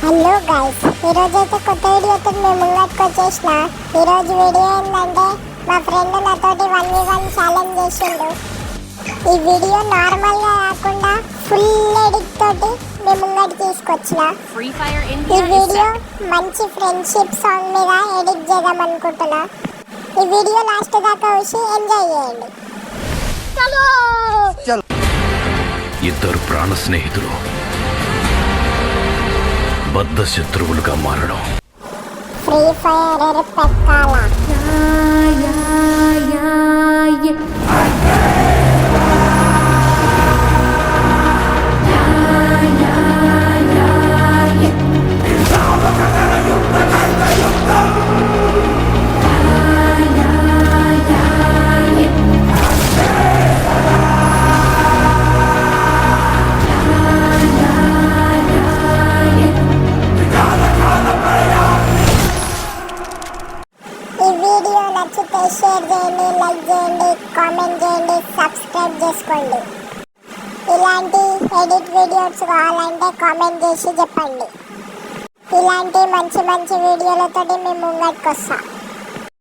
Hello guys, ఈరోజైతే కొత్త వీడియోతో మేము ముంగట్కి వచ్చేసిన. ఈరోజు వీడియో ఏంటంటే మా ఫ్రెండ్ నాతోటి 1v1 ఛాలెంజ్ చేసిండు. ఈ వీడియో నార్మల్గా కాకుండా ఫుల్ ఎడిట్ తోటి మేము ముంగట్కి తీసుకొచ్చిన. ఈ వీడియో మంచి ఫ్రెండ్షిప్ సాంగ్ మీద ఎడిట్ చేద్దాం అనుకుంటున్నా. ఈ వీడియో లాస్ట్ దాకా చూసి ఎంజాయ్ చేయండి. ఇద్దరు ప్రాణ స్నేహితులు బద్ధ శత్రువులుగా మారడం. ఫ్రీ ఫైర్ పెట్టాల. నచ్చితే షేర్ చేయండి, లైక్ చేయండి, కామెంట్ చేయండి, సబ్స్క్రైబ్ చేసుకోండి. ఇలాంటి ఎడిట్ వీడియోస్ కావాలంటే కామెంట్ చేసి చెప్పండి. ఇలాంటి మంచి మంచి వీడియోలతో మేము ముంగట్కి వస్తాం.